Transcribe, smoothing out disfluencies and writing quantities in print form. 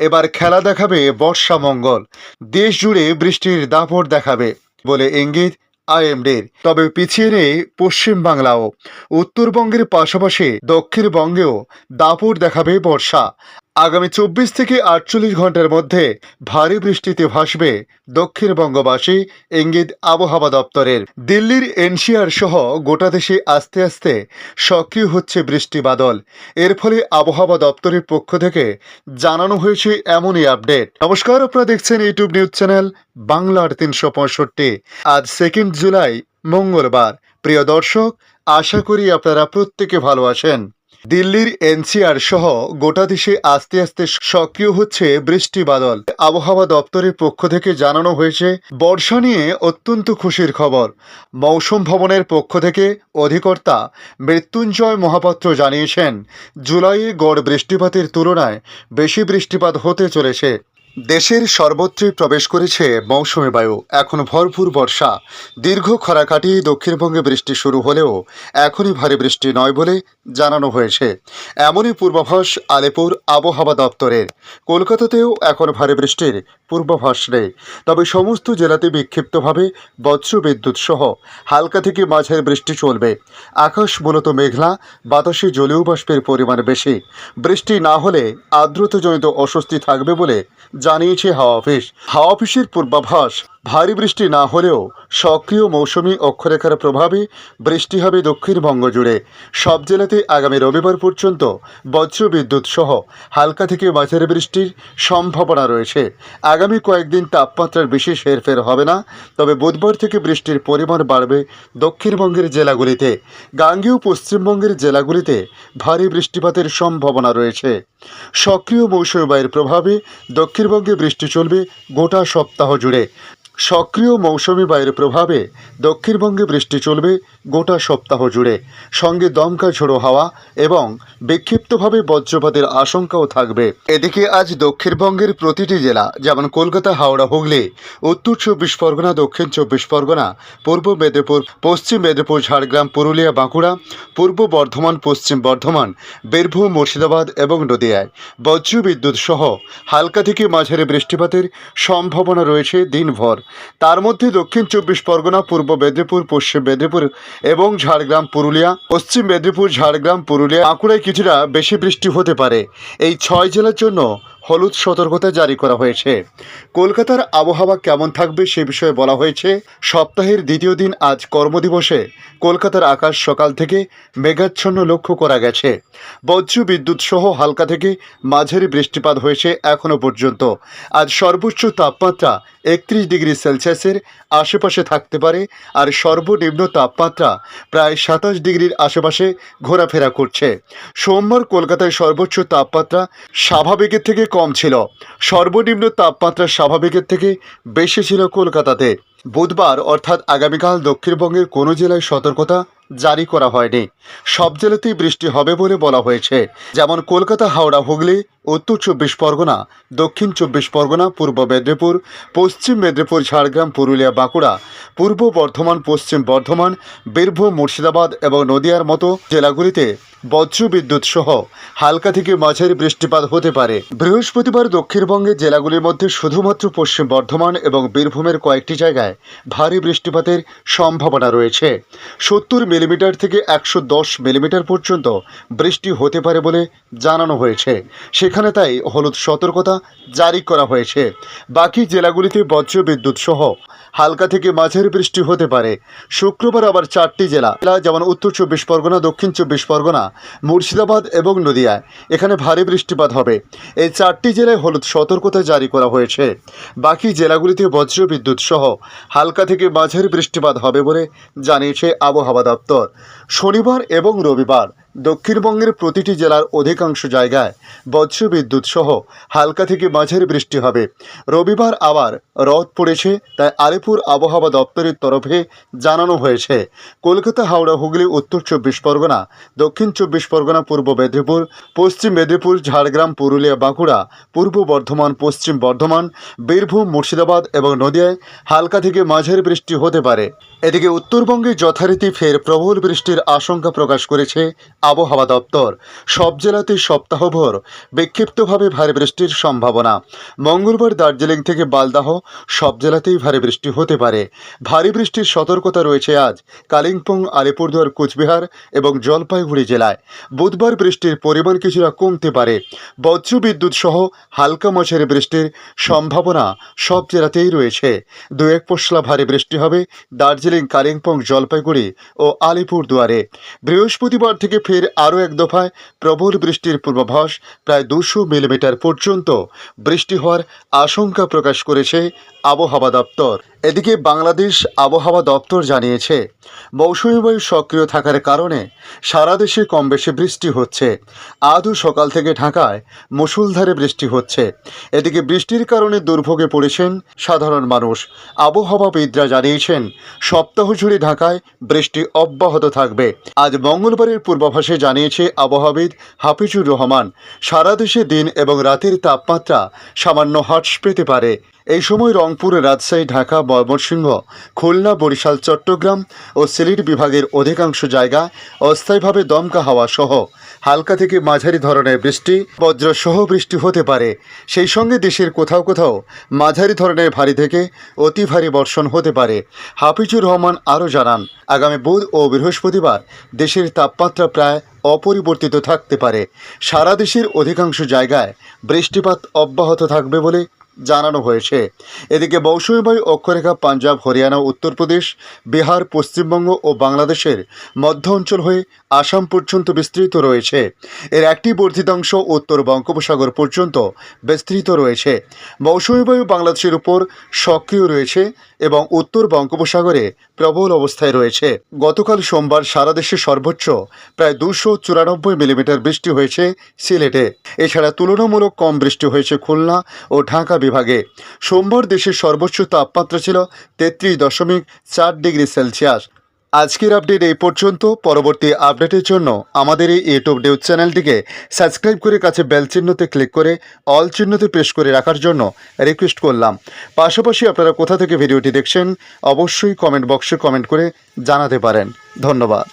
এবার খেলা দেখাবে বর্ষা মঙ্গল, দেশ জুড়ে বৃষ্টির দাপট দেখাবে বলে ইঙ্গিত আইএমডির। তবে পিছিয়ে নেই পশ্চিম বাংলাও, উত্তরবঙ্গের পাশাপাশি দক্ষিণবঙ্গেও দাপট দেখাবে বর্ষা। আগামী 24 থেকে 48 ঘন্টার মধ্যে ভারী বৃষ্টিতে ভাসবে দক্ষিণবঙ্গবাসী, ইঙ্গিত আবহাওয়া দপ্তরের। দিল্লির এনসিআর সহ গোটা দেশে আস্তে আস্তে সক্রিয় হচ্ছে বৃষ্টি বাদল। এর ফলে আবহাওয়া দপ্তরের পক্ষ থেকে জানানো হয়েছে এমনই আপডেট। নমস্কার, আপনারা দেখছেন ইউটিউব নিউজ চ্যানেল বাংলার 365। আজ 2 জুলাই মঙ্গলবার। প্রিয় দর্শক, আশা করি আপনারা প্রত্যেকে ভালো আছেন। দিল্লির এনসিআর সহ গোটা দেশে আস্তে আস্তে সক্রিয় হচ্ছে বৃষ্টি বাদল। আবহাওয়া দপ্তরের পক্ষ থেকে জানানো হয়েছে বর্ষা নিয়ে অত্যন্ত খুশির খবর। মৌসুম ভবনের পক্ষ থেকে অধিকর্তা মৃত্যুঞ্জয় মহাপাত্র জানিয়েছেন, জুলাইয়ে গড় বৃষ্টিপাতের তুলনায় বেশি বৃষ্টিপাত হতে চলেছে। দেশের সর্বত্রই প্রবেশ করেছে মৌসুমী বায়ু। এখন ভরপুর বর্ষা। দীর্ঘ খরা কাটিয়ে দক্ষিণবঙ্গে বৃষ্টি শুরু হলেও এখনই ভারী বৃষ্টি নয় বলে জানানো হয়েছে। এমনই পূর্বাভাস আলিপুর আবহাওয়া দপ্তরের। কলকাতাতেও এখন ভারী বৃষ্টির পূর্বাভাস নেই, তবে সমস্ত জেলাতে বিক্ষিপ্তভাবে বজ্রবিদ্যুৎ সহ হালকা থেকে মাঝারি বৃষ্টি চলবে। আকাশ মূলত মেঘলা, বাতাসে জলীয় বাষ্পের পরিমাণ বেশি। বৃষ্টি না হলে আর্দ্রতাজনিত অস্বস্তি থাকবে বলে জানিয়েছে হাওয়া অফিস। হাওয়া অফিসের পূর্বাভাস, ভারী বৃষ্টি না হলেও সক্রিয় মৌসুমি অক্ষরেখার প্রভাবে বৃষ্টি হবে দক্ষিণবঙ্গ জুড়ে। সব জেলাতে আগামী রবিবার পর্যন্ত বজ্রবিদ্যুৎ সহ হালকা থেকে মাঝারি বৃষ্টির সম্ভাবনা রয়েছে। আগামী কয়েকদিন তাপমাত্রার বিশেষ হেরফের হবে না, তবে বুধবার থেকে বৃষ্টির পরিমাণ বাড়বে দক্ষিণবঙ্গের জেলাগুলিতে। গাঙ্গেয় পশ্চিমবঙ্গের জেলাগুলিতে ভারী বৃষ্টিপাতের সম্ভাবনা রয়েছে। সক্রিয় মৌসুমী বায়ুর প্রভাবে দক্ষিণবঙ্গে বৃষ্টি চলবে গোটা সপ্তাহ জুড়ে। সক্রিয় মৌসুমী বায়ুর প্রভাবে দক্ষিণবঙ্গে বৃষ্টি চলবে গোটা সপ্তাহ জুড়ে। সঙ্গে দমকা ঝোড়ো হাওয়া এবং বিক্ষিপ্তভাবে বজ্রপাতের আশঙ্কাও থাকবে। এদিকে আজ দক্ষিণবঙ্গের প্রতিটি জেলা, যেমন কলকাতা, হাওড়া, হুগলি, উত্তর 24 পরগনা, দক্ষিণ 24 পরগনা, পূর্ব মেদিনীপুর, পশ্চিম মেদিনীপুর, ঝাড়গ্রাম, পুরুলিয়া, বাঁকুড়া, পূর্ব বর্ধমান, পশ্চিম বর্ধমান, বীরভূম, মুর্শিদাবাদ এবং নদিয়ায় বজ্রবিদ্যুৎ সহ হালকা থেকে মাঝারি বৃষ্টিপাতের সম্ভাবনা রয়েছে দিনভর। তার মধ্যে দক্ষিণ 24 পরগনা, পূর্ব মেদিনীপুর, পশ্চিম মেদিনীপুর এবং ঝাড়গ্রাম, পুরুলিয়া, পশ্চিম মেদিনীপুর, ঝাড়গ্রাম, পুরুলিয়া, বাঁকুড়ায় কিছুটা বেশি বৃষ্টি হতে পারে। এই 6 জেলার জন্য হলুদ সতর্কতা জারি করা হয়েছে। কলকাতার আবহাওয়া কেমন থাকবে সে বিষয়ে বলা হয়েছে, সপ্তাহের দ্বিতীয় দিন আজ কর্মদিবসে কলকাতার আকাশ সকাল থেকে মেঘাচ্ছন্ন লক্ষ্য করা গেছে। বজ্রবিদ্যুৎ সহ হালকা থেকে মাঝারি বৃষ্টিপাত হয়েছে এখনও পর্যন্ত। আজ সর্বোচ্চ তাপমাত্রা 31 ডিগ্রি সেলসিয়াসের আশেপাশে থাকতে পারে, আর সর্বনিম্ন তাপমাত্রা প্রায় 27 ডিগ্রির আশেপাশে ঘোরাফেরা করছে। সোমবার কলকাতায় সর্বোচ্চ তাপমাত্রা স্বাভাবিকের থেকে কম ছিল, সর্বনিম্ন তাপমাত্রা স্বাভাবিকের থেকে বেশি ছিল কলকাতাতে। বুধবার অর্থাৎ আগামীকাল দক্ষিণবঙ্গের কোনো জেলায় সতর্কতা জারি করা হয়নি। সব জেলাতেই বৃষ্টি হবে বলে বলা হয়েছে, যেমন কলকাতা, হাওড়া, হুগলি, উত্তর 24 পরগনা, দক্ষিণ 24 পরগনা, পূর্ব মেদিনীপুর, পশ্চিম মেদিনীপুর, ঝাড়গ্রাম, পুরুলিয়া, বাঁকুড়া, পূর্ব বর্ধমান, পশ্চিম বর্ধমান, বীরভূম, মুর্শিদাবাদ এবং নদিয়ার মতো জেলাগুলিতে বজ্রবিদ্যুৎ সহ হালকা থেকে মাঝারি বৃষ্টিপাত হতে পারে। বৃহস্পতিবার দক্ষিণবঙ্গের জেলাগুলির মধ্যে শুধুমাত্র পশ্চিম বর্ধমান এবং বীরভূমের কয়েকটি জায়গায় ভারী বৃষ্টিপাতের সম্ভাবনা রয়েছে। 70 মিলিমিটার থেকে 110 মিলিমিটার পর্যন্ত বৃষ্টি হতে পারে বলে জানানো হয়েছে। সেখানে তাই হলুদ সতর্কতা জারি করা হয়েছে। বাকি জেলাগুলিতে বজ্রবিদ্যুৎ সহ হালকা থেকে মাঝারি বৃষ্টি হতে পারে। শুক্রবার আবার 4টি জেলা, যেমন উত্তর 24 পরগনা, দক্ষিণ 24 পরগনা, মুর্শিদাবাদ এবং নদিয়ায় এখানে ভারী বৃষ্টিপাত হবে। এই 4টি জেলায় হলুদ সতর্কতা জারি করা হয়েছে। বাকি জেলাগুলিতে বজ্রবিদ্যুৎ সহ হালকা থেকে মাঝারি বৃষ্টিপাত হবে বলে জানিয়েছে আবহাওয়া দপ্তর। শনিবার এবং রবিবার দক্ষিণবঙ্গের প্রতিটি জেলার অধিকাংশ জায়গায় বজ্রবিদ্যুৎ সহ হালকা থেকে মাঝারি বৃষ্টি হবে। রবিবার আবার রথ পড়েছে, তাই আলিপুর আবহাওয়া দপ্তরের তরফে জানানো হয়েছে কলকাতা, হাওড়া, হুগলি, উত্তর 24 পরগনা, দক্ষিণ 24 পরগনা, পূর্ব মেদিনীপুর, পশ্চিম মেদিনীপুর, ঝাড়গ্রাম, পুরুলিয়া, বাঁকুড়া, পূর্ব বর্ধমান, পশ্চিম বর্ধমান, বীরভূম, মুর্শিদাবাদ এবং নদিয়ায় হালকা থেকে মাঝারি বৃষ্টি হতে পারে। এদিকে উত্তরবঙ্গে যথারীতি ফের প্রবল বৃষ্টির আশঙ্কা প্রকাশ করেছে আবহাওয়া দপ্তর। সব জেলাতেই সপ্তাহভর বিক্ষিপ্তভাবে ভারী বৃষ্টির সম্ভাবনা। মঙ্গলবার দার্জিলিং থেকে মালদহ সব জেলাতেই ভারী বৃষ্টি হতে পারে। ভারী বৃষ্টির সতর্কতা রয়েছে আজ কালিম্পং, আলিপুরদুয়ার, কোচবিহার এবং জলপাইগুড়ি জেলায়। বুধবার বৃষ্টির পরিমাণ কিছুটা কমতে পারে। বজ্রবিদ্যুৎ সহ হালকা মাঝারি বৃষ্টির সম্ভাবনা সব জেলাতেই রয়েছে। দু এক পশলা ভারী বৃষ্টি হবে দার্জিলিং, কালিম্পং, জলপাইগুড়ি ও আলিপুরদুয়ারে। বৃহস্পতিবার থেকে ফের আরও এক দফায় প্রবল বৃষ্টির পূর্বাভাস। প্রায় 200 মিলিমিটার পর্যন্ত বৃষ্টি হওয়ার আশঙ্কা প্রকাশ করেছে আবহাওয়া দপ্তর। এদিকে বাংলাদেশ আবহাওয়া দপ্তর জানিয়েছে, মৌসুমী বায়ু সক্রিয় থাকার কারণে সারা দেশে কম বেশি বৃষ্টি হচ্ছে। আজও সকাল থেকে ঢাকায় মুষলধারে বৃষ্টি হচ্ছে। এদিকে বৃষ্টির কারণে দুর্ভোগে পড়েছেন সাধারণ মানুষ। আবহাওয়াবিদরা জানিয়েছেন, সপ্তাহ জুড়ে ঢাকায় বৃষ্টি অব্যাহত থাকবে। আজ মঙ্গলবারের পূর্বাভাসে জানিয়েছে আবহাওয়াবিদ হাফিজুর রহমান, সারা দেশে দিন এবং রাতের তাপমাত্রা সামান্য হ্রাস পেতে পারে। এই সময় রংপুর, রাজশাহী, ঢাকা, ময়মনসিংহ, খুলনা, বরিশাল, চট্টগ্রাম ও সিলেট বিভাগের অধিকাংশ জায়গায় অস্থায়ীভাবে দমকা হাওয়া সহ হালকা থেকে মাঝারি ধরনের বৃষ্টি, বজ্রসহ বৃষ্টি হতে পারে। সেই সঙ্গে দেশের কোথাও কোথাও মাঝারি ধরনের ভারী থেকে অতি ভারী বর্ষণ হতে পারে। হাফিজুর রহমান আরও জানান, আগামী বুধ ও বৃহস্পতিবার দেশের তাপমাত্রা প্রায় অপরিবর্তিত থাকতে পারে। সারা দেশের অধিকাংশ জায়গায় বৃষ্টিপাত অব্যাহত থাকবে বলে জানানো হয়েছে। এদিকে মৌসুমী বায়ু অক্ষরেখা পাঞ্জাব, হরিয়ানা, উত্তরপ্রদেশ, বিহার, পশ্চিমবঙ্গ ও বাংলাদেশের মধ্য অঞ্চল হয়ে আসাম পর্যন্ত বিস্তৃত রয়েছে। এর একটি বর্ধিতাংশ উত্তর বঙ্গোপসাগর পর্যন্ত বিস্তৃত রয়েছে। মৌসুমী বায়ু বাংলাদেশের উপর সক্রিয় রয়েছে এবং উত্তর বঙ্গোপসাগরে প্রবল অবস্থায় রয়েছে। গতকাল সোমবার সারা দেশে সর্বোচ্চ প্রায় 294 মিলিমিটার বৃষ্টি হয়েছে সিলেটে। এছাড়া তুলনামূলক কম বৃষ্টি হয়েছে খুলনা ও ঢাকা বিভাগে। সোমবার দেশের সর্বোচ্চ তাপমাত্রা ছিল 33.4 ডিগ্রি সেলসিয়াস। আজকের আপডেট এই পর্যন্ত। পরবর্তী আপডেটের জন্য আমাদের এই ইউটিউব নিউজ চ্যানেলটিকে সাবস্ক্রাইব করে কাছে বেল চিহ্নতে ক্লিক করে অল চিহ্নতে প্রেস করে রাখার জন্য রিকোয়েস্ট করলাম। পাশাপাশি আপনারা কোথা থেকে ভিডিওটি দেখছেন অবশ্যই কমেন্ট বক্সে কমেন্ট করে জানাতে পারেন। ধন্যবাদ।